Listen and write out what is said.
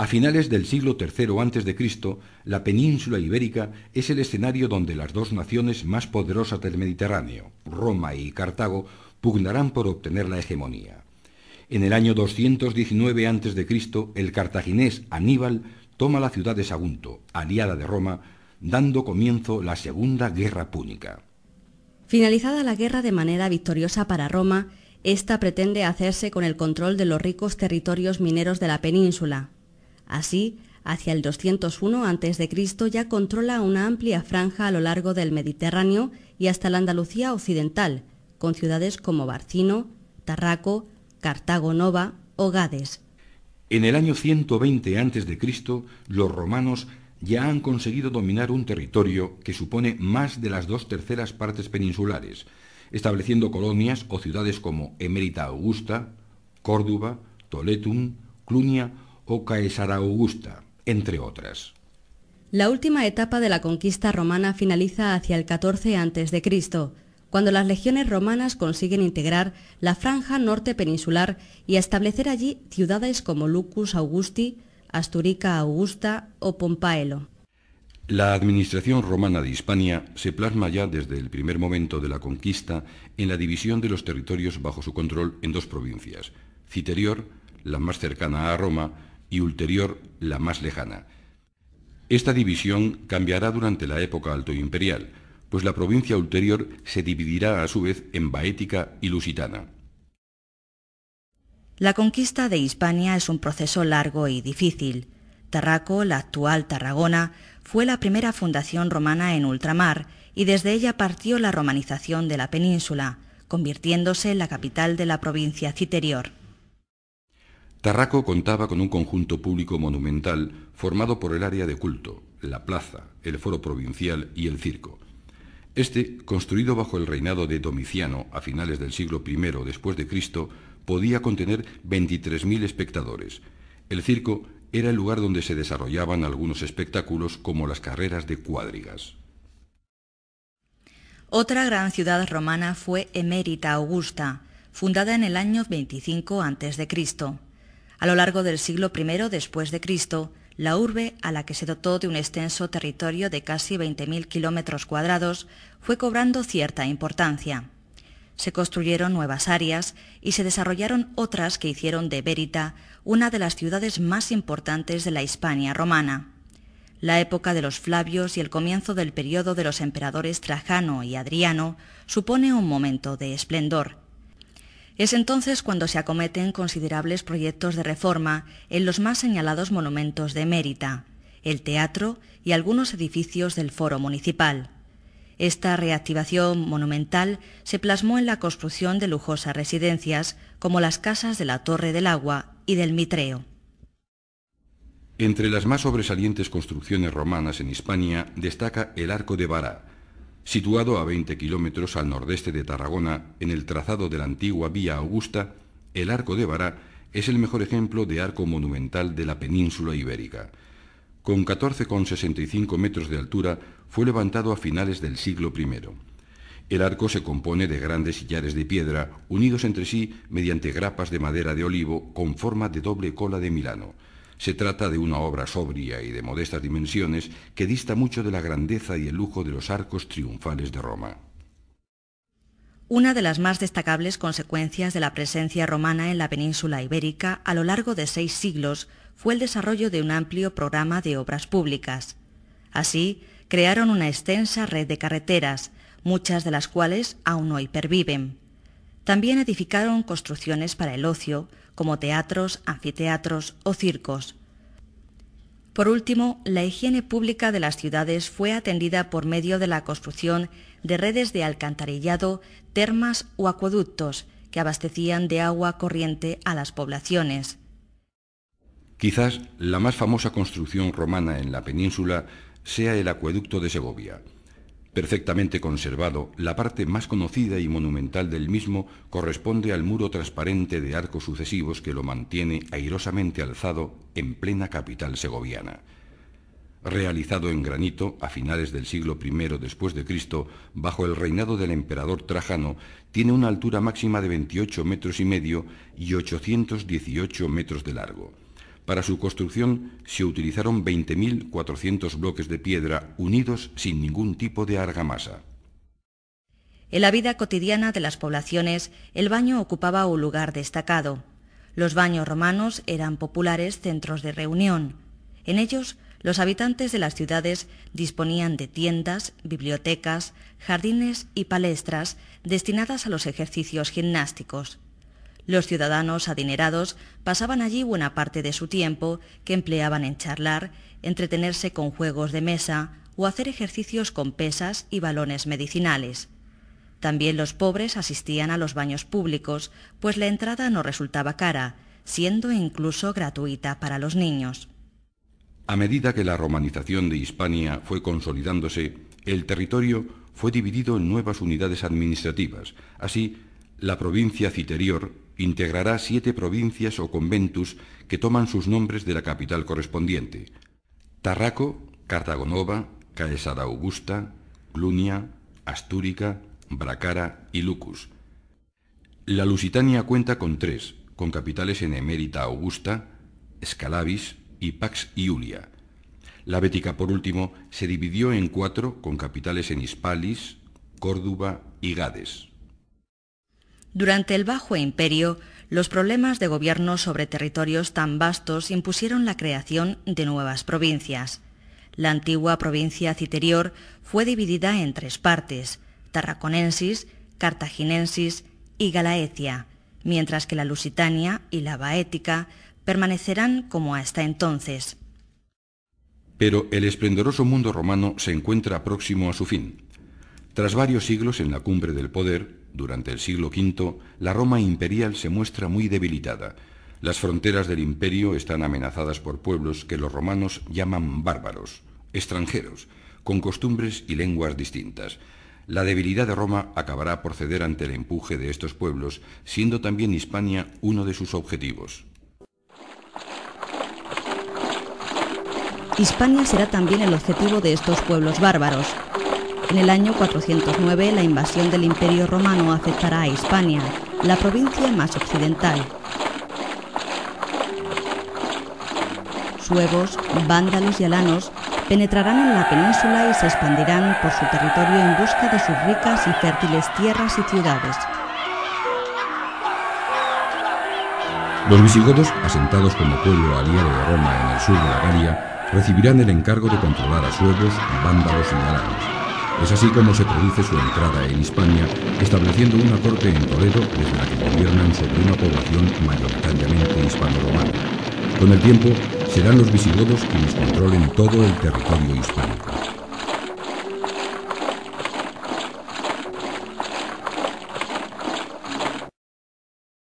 A finales del siglo III a.C., la península ibérica es el escenario donde las dos naciones más poderosas del Mediterráneo, Roma y Cartago, pugnarán por obtener la hegemonía. En el año 219 a.C., el cartaginés Aníbal toma la ciudad de Sagunto, aliada de Roma, dando comienzo la Segunda Guerra Púnica. Finalizada la guerra de manera victoriosa para Roma, esta pretende hacerse con el control de los ricos territorios mineros de la península. Así, hacia el 201 a.C. ya controla una amplia franja a lo largo del Mediterráneo y hasta la Andalucía occidental, con ciudades como Barcino, Tarraco, Cartago Nova o Gades. En el año 120 a.C., los romanos ya han conseguido dominar un territorio que supone más de las 2/3 partes peninsulares, estableciendo colonias o ciudades como Emérita Augusta, Córdoba, Toletum, Clunia o Caesarea Augusta, entre otras. La última etapa de la conquista romana finaliza hacia el 14 a.C., cuando las legiones romanas consiguen integrar la franja norte peninsular y establecer allí ciudades como Lucus Augusti, Asturica Augusta o Pompaelo. La administración romana de Hispania se plasma ya desde el primer momento de la conquista en la división de los territorios bajo su control en dos provincias, Citerior, la más cercana a Roma, y Ulterior, la más lejana. Esta división cambiará durante la época altoimperial, pues la provincia ulterior se dividirá a su vez en Baética y Lusitana. La conquista de Hispania es un proceso largo y difícil. Tarraco, la actual Tarragona, fue la primera fundación romana en ultramar y desde ella partió la romanización de la península, convirtiéndose en la capital de la provincia Citerior. Tarraco contaba con un conjunto público monumental formado por el área de culto, la plaza, el foro provincial y el circo. Este, construido bajo el reinado de Domiciano a finales del siglo I después de Cristo, podía contener 23.000 espectadores. El circo era el lugar donde se desarrollaban algunos espectáculos como las carreras de cuadrigas. Otra gran ciudad romana fue Emérita Augusta, fundada en el año 25 a.C. A lo largo del siglo I después de Cristo, la urbe, a la que se dotó de un extenso territorio de casi 20.000 kilómetros cuadrados, fue cobrando cierta importancia. Se construyeron nuevas áreas y se desarrollaron otras que hicieron de Bérita una de las ciudades más importantes de la Hispania romana. La época de los Flavios y el comienzo del periodo de los emperadores Trajano y Adriano supone un momento de esplendor. Es entonces cuando se acometen considerables proyectos de reforma en los más señalados monumentos de Emérita, el teatro y algunos edificios del foro municipal. Esta reactivación monumental se plasmó en la construcción de lujosas residencias como las casas de la Torre del Agua y del Mitreo. Entre las más sobresalientes construcciones romanas en Hispania destaca el Arco de Bará, situado a 20 kilómetros al nordeste de Tarragona, en el trazado de la antigua Vía Augusta. El Arco de Bará es el mejor ejemplo de arco monumental de la península ibérica. Con 14,65 metros de altura, fue levantado a finales del siglo I. El arco se compone de grandes sillares de piedra, unidos entre sí mediante grapas de madera de olivo con forma de doble cola de Milano. Se trata de una obra sobria y de modestas dimensiones que dista mucho de la grandeza y el lujo de los arcos triunfales de Roma. Una de las más destacables consecuencias de la presencia romana en la península ibérica a lo largo de 6 siglos fue el desarrollo de un amplio programa de obras públicas. Así, crearon una extensa red de carreteras, muchas de las cuales aún hoy perviven. También edificaron construcciones para el ocio, como teatros, anfiteatros o circos. Por último, la higiene pública de las ciudades fue atendida por medio de la construcción de redes de alcantarillado, termas o acueductos que abastecían de agua corriente a las poblaciones. Quizás la más famosa construcción romana en la península sea el acueducto de Segovia. Perfectamente conservado, la parte más conocida y monumental del mismo corresponde al muro transparente de arcos sucesivos que lo mantiene airosamente alzado en plena capital segoviana. Realizado en granito a finales del siglo I después de Cristo, bajo el reinado del emperador Trajano, tiene una altura máxima de 28,5 metros y 818 metros de largo. Para su construcción se utilizaron 20.400 bloques de piedra unidos sin ningún tipo de argamasa. En la vida cotidiana de las poblaciones, el baño ocupaba un lugar destacado. Los baños romanos eran populares centros de reunión. En ellos, los habitantes de las ciudades disponían de tiendas, bibliotecas, jardines y palestras destinadas a los ejercicios gimnásticos. Los ciudadanos adinerados pasaban allí buena parte de su tiempo que empleaban en charlar, entretenerse con juegos de mesa o hacer ejercicios con pesas y balones medicinales. También los pobres asistían a los baños públicos, pues la entrada no resultaba cara, siendo incluso gratuita para los niños. A medida que la romanización de Hispania fue consolidándose, el territorio fue dividido en nuevas unidades administrativas. Así, la provincia citerior integrará 7 provincias o conventus que toman sus nombres de la capital correspondiente: Tarraco, Cartagonova, Caesarea Augusta, Clunia, Astúrica, Bracara y Lucus. La Lusitania cuenta con 3, con capitales en Emérita Augusta, Scalavis y Pax Iulia. La Bética, por último, se dividió en 4, con capitales en Hispalis, Córdoba y Gades. Durante el Bajo Imperio, los problemas de gobierno sobre territorios tan vastos impusieron la creación de nuevas provincias. La antigua provincia citerior fue dividida en 3 partes: Tarraconensis, Cartaginensis y Galaecia, mientras que la Lusitania y la Baética permanecerán como hasta entonces. Pero el esplendoroso mundo romano se encuentra próximo a su fin. Tras varios siglos en la cumbre del poder, durante el siglo V, la Roma imperial se muestra muy debilitada. Las fronteras del imperio están amenazadas por pueblos que los romanos llaman bárbaros, extranjeros, con costumbres y lenguas distintas. La debilidad de Roma acabará por ceder ante el empuje de estos pueblos, siendo también Hispania uno de sus objetivos. Hispania será también el objetivo de estos pueblos bárbaros. En el año 409, la invasión del Imperio Romano afectará a Hispania, la provincia más occidental. Suevos, vándalos y alanos penetrarán en la península y se expandirán por su territorio en busca de sus ricas y fértiles tierras y ciudades. Los visigodos, asentados como pueblo aliado de Roma en el sur de la Galia, recibirán el encargo de controlar a suevos, vándalos y alanos. Es así como se produce su entrada en Hispania, estableciendo una corte en Toledo desde la que gobiernan sobre una población mayoritariamente hispano-romana. Con el tiempo, serán los visigodos quienes controlen todo el territorio hispánico.